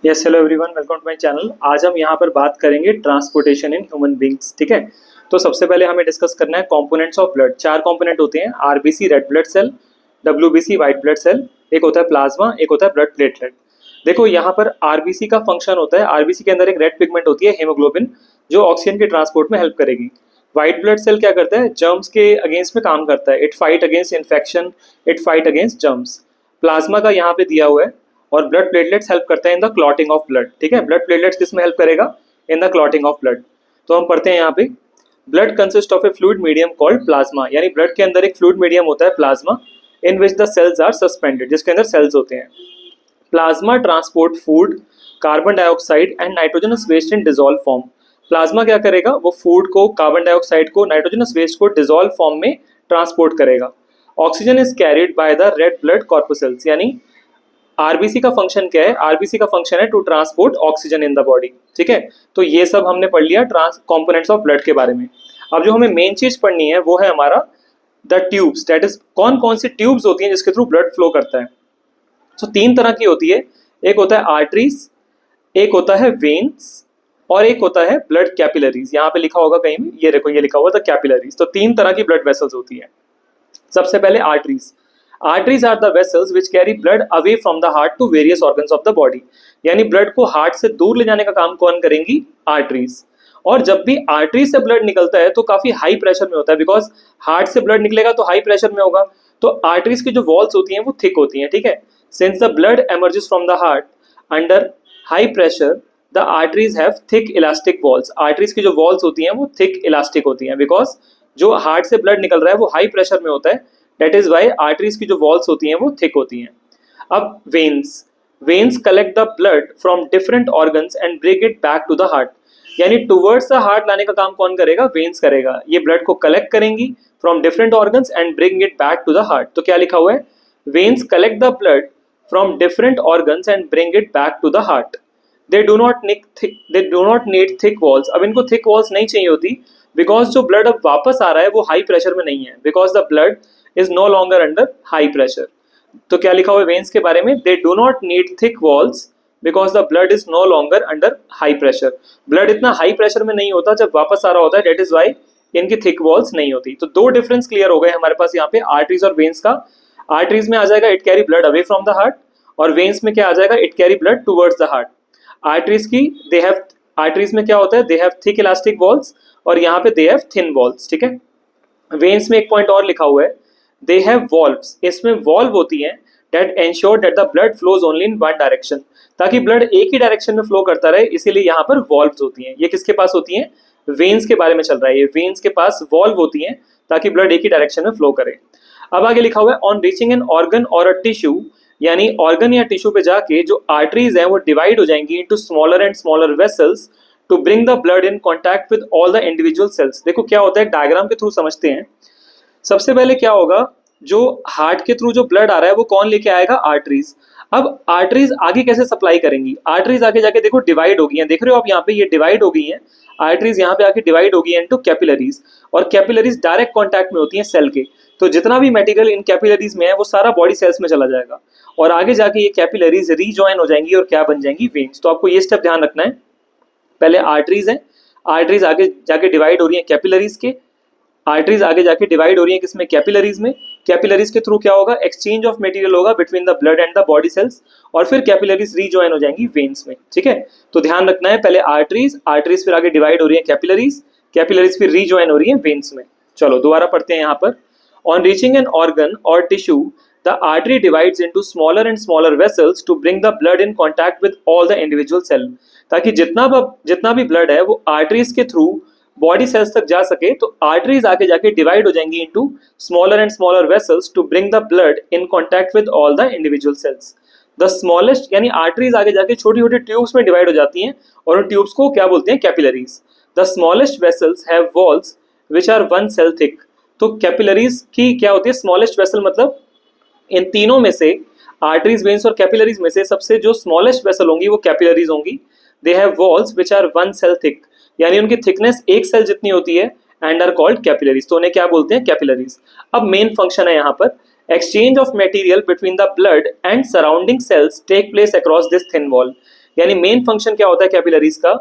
Yes hello everyone, welcome to my channel. आज हम यहाँ पर बात करेंगे ट्रांसपोर्टेशन इन ह्यूमन बींग्स। ठीक है, तो सबसे पहले हमें डिस्कस करना है कंपोनेंट्स ऑफ ब्लड। चार कंपोनेंट होते हैं, RBC red blood cell, WBC white blood cell, एक होता है प्लाज्मा, एक होता है ब्लड प्लेटलेट। देखो यहाँ पर आरबीसी का फंक्शन होता है, आरबीसी के अंदर एक रेड पिगमेंट होती है हीमोग्लोबिन, जो ऑक्सीजन के ट्रांसपोर्ट में हेल्प करेगी। व्हाइट ब्लड सेल क्या करता है, जर्म्स के अगेंस्ट में काम करता है, it fight against infection, it fight against germs. Plasma का यहाँ पे दिया हुआ है। और ब्लड प्लेटलेट्स हेल्प करते हैं in the clotting of blood. ठीक है, ब्लड प्लेटलेट्स किस में हेल्प करेगा, in the clotting of blood. तो हम पढ़ते हैं यहाँ पे, blood consist of a fluid medium called plasma, यानी ब्लड के अंदर एक फ्लूइड मीडियम होता है plasma, in which the cells are suspended, जिसके अंदर सेल्स होते हैं। Plasma transport food, carbon dioxide and nitrogenous waste in dissolve form. Plasma क्या करेगा, वो फूड को, कार्बन डाइऑक्साइड को, नाइट्रोजनस वेस्ट को डिजोल्व फॉर्म में ट्रांसपोर्ट करेगा। Oxygen is carried by the red blood corpuscles, यानी आरबीसी का फंक्शन क्या है, आरबीसी का फंक्शन है to transport oxygen in the body. ठीक है, तो ये सब हमने पढ़ लिया ट्रांस कंपोनेंट्स ऑफ ब्लड के बारे में। अब जो हमें मेन चीज पढ़नी है वो है हमारा द ट्यूब्स, दैट इज कौन कौन सी ट्यूब्स होती हैं जिसके थ्रू ब्लड फ्लो करता है। तो तीन तरह की होती है, एक होता है आर्टरीज, एक होता है वेन्स, और एक होता है ब्लड कैपिलरीज। यहाँ पे लिखा होगा कहीं भी, ये देखो ये लिखा हुआ था कैपिलरीज। तो तीन तरह की ब्लड वेसल्स होती है। सबसे पहले arteries. Arteries are the vessels which carry blood away from the heart to various organs of the body, यानी ब्लड को हार्ट से दूर ले जाने का काम कौन करेंगी, आर्टरीज। और जब भी आर्टरी से ब्लड निकलता है तो काफी हाई प्रेशर में होता है, बिकॉज हार्ट से ब्लड निकलेगा तो हाई प्रेशर में होगा। तो आर्टरीज की जो वॉल्स होती हैं वो थिक होती हैं। ठीक है, since the blood emerges from the heart under high pressure, the arteries have thick elastic walls. Arteries की जो वॉल्स होती हैं वो थिक इलास्टिक होती हैं, बिकॉज जो हार्ट से ब्लड निकल रहा है वो हाई प्रेशर में होता है। दैट इज वाई आर्टरीज की जो वॉल्स होती हैं वो थिक होती हैं। अब veins, veins collect the blood from different organs and bring it back to the heart, यानी टूवर्ड्स द हार्ट लाने का काम कौन करेगा, वेन्स करेगा। ये ब्लड को कलेक्ट करेंगी from different organs and bring it back to the heart. तो क्या लिखा हुआ है, veins collect the blood from different organs and bring it back to the heart. They do not need thick walls. अब इनको thick walls नहीं चाहिए होती, बिकॉज जो ब्लड अब वापस आ रहा है वो हाई प्रेशर में नहीं है, because the blood is no longer under high pressure. तो क्या लिखा हुआ है वेन्स के बारे में, they do not need thick walls because the blood is no longer under high pressure. Blood इतना हाई प्रेशर में नहीं होता जब वापस आ रहा होता है, डेट इज वाई इनकी थिक वॉल्स नहीं होती। तो दो डिफरेंस क्लियर हो गए हमारे पास यहाँ पे आर्टरीज और वेन्स का। आर्टरीज में आ जाएगा it carry blood away from the heart, और वेन्स में क्या आ जाएगा, it carry blood towards the heart. Arteries की दे हैव, आर्टरीज में क्या होता है, they have thick elastic walls, और यहाँ पे दे हैव थिन वॉल्स। ठीक है, वेन्स में एक पॉइंट और लिखा हुआ है, दे हैव वॉल्व्स। इसमें वॉल्व होती हैं that ensure that the blood flows only in one direction, ताकि ब्लड एक ही डायरेक्शन में फ्लो करता रहे, इसीलिए यहाँ पर वॉल्व्स होती हैं। ये किसके पास होती हैं, वेन्स के बारे में चल रहा है, ये वेन्स के पास वॉल्व होती हैं ताकि ब्लड एक ही डायरेक्शन में फ्लो करे। अब आगे लिखा हुआ है, ऑन रीचिंग एन ऑर्गन और अ टिश्यू, यानी ऑर्गन या टिश्यू पे जाके जो आर्टरीज हैं वो डिवाइड हो जाएंगी into smaller and smaller vessels to bring the blood in contact with all the individual cells. देखो क्या होता है, डायग्राम के थ्रू समझते हैं। सबसे पहले क्या होगा, जो हार्ट के थ्रू जो ब्लड आ रहा है वो कौन लेके आएगा, आर्टरीज। अब आर्टरीज आगे कैसे सप्लाई करेंगी, आर्टरीज आगे जाके देखो डिवाइड हो गई हैं, देख रहे हो आप यहाँ पे ये डिवाइड हो गई हैं आर्टरीज, यहाँ पे आके डिवाइड हो गई हैं इनटू कैपिलरीज, और कैपिलरीज डायरेक्ट कांटेक्ट में होती हैं सेल के। तो जितना भी मटेरियल इन कैपिलरीज में है वो सारा बॉडी सेल्स में चला जाएगा, और आगे जाके ये कैपिलरीज रीजॉइन हो जाएंगी और क्या बन जाएंगी, वेन्स। तो आपको ये स्टेप ध्यान रखना है, पहले आर्टरीज है, आर्टरीज आगे जाके डिवाइड हो रही है कैपिलरीज के, आर्टरीज आगे जाके डिवाइड हो रही है किसमें, कैपिलरीज में। कैपिलरीज के थ्रू क्या होगा, एक्सचेंज ऑफ मटेरियल होगा between the blood and the body cells, और फिर कैपिलरीज रीजॉइन हो जाएंगी वेन्स में। ठीक है, तो ध्यान रखना है, पहले आर्टरीज, आर्टरीज फिर आगे डिवाइड हो रही है कैपिलरीज, कैपिलरीज फिर रीजॉइन हो रही है वेन्स में। चलो दोबारा पढ़ते हैं यहाँ पर, ऑन रीचिंग एन ऑर्गन और tissue the artery divides into smaller and smaller vessels to bring the blood in contact with all the individual cell, ताकि जितना भी ब्लड है वो आर्टरीज के थ्रू बॉडी सेल्स तक जा सके। तो आर्टरीज आगे जाके डिवाइड हो जाएंगी into smaller and smaller vessels to bring the blood in contact with all the individual cells. The smallest, यानी आर्टरीज आगे जाके छोटी छोटी ट्यूब्स में डिवाइड हो जाती हैं, और उन ट्यूब्स को क्या बोलते हैं, capillaries. The smallest vessels have walls which are one cell thick. तो कैपिलरीज की क्या होती है, स्मॉलेस्ट वेसल मतलब इन तीनों में से, आर्टरीज, वेन्स और कैपिलरीज में से सबसे जो स्मॉलेस्ट वेसल होंगी वो कैपिलरीज होंगी। They have walls which are one cell thick, यानी उनकी थिकनेस एक सेल जितनी होती है, एंड आर कॉल्ड कैपिलरीज। तो उन्हें क्या बोलते हैं, कैपिलरीज। अब मेन फंक्शन है यहाँ पर, exchange of material between the blood and surrounding cells take place across this thin wall, यानी मेन फंक्शन क्या होता है कैपिलरीज का,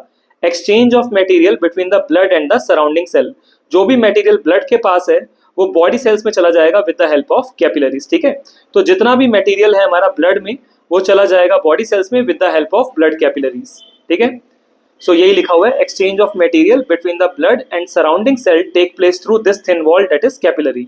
exchange of material between the blood and the surrounding cell. जो भी मटेरियल ब्लड के पास है वो बॉडी सेल्स में चला जाएगा with the help of capillaries, ठीक है। तो जितना भी मटेरियल है हमारा ब्लड में वो चला जाएगा बॉडी सेल्स में with the help of blood capillaries, ठीक है। सो यही लिखा हुआ है, exchange of material between the blood and surrounding cell take place through this thin wall that is capillary.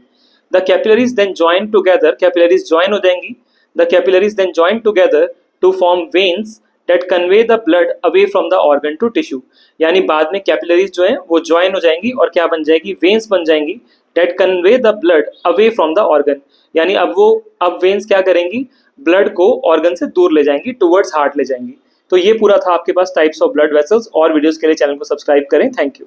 The capillaries then join together, capillaries join हो जाएंगी, the capillaries then join together to form veins that convey the blood away from the organ to tissue. यानी बाद में capillaries जो है वो join हो जाएंगी और क्या बन जाएगी, वेन्स बन जाएंगी that convey the blood away from the organ. यानी अब वेन्स क्या करेंगी, ब्लड को ऑर्गन से दूर ले जाएंगी, टुवर्ड्स हार्ट ले जाएंगी। तो ये पूरा था आपके पास टाइप्स ऑफ ब्लड वेसल्स। और वीडियोस के लिए चैनल को सब्सक्राइब करें। Thank you.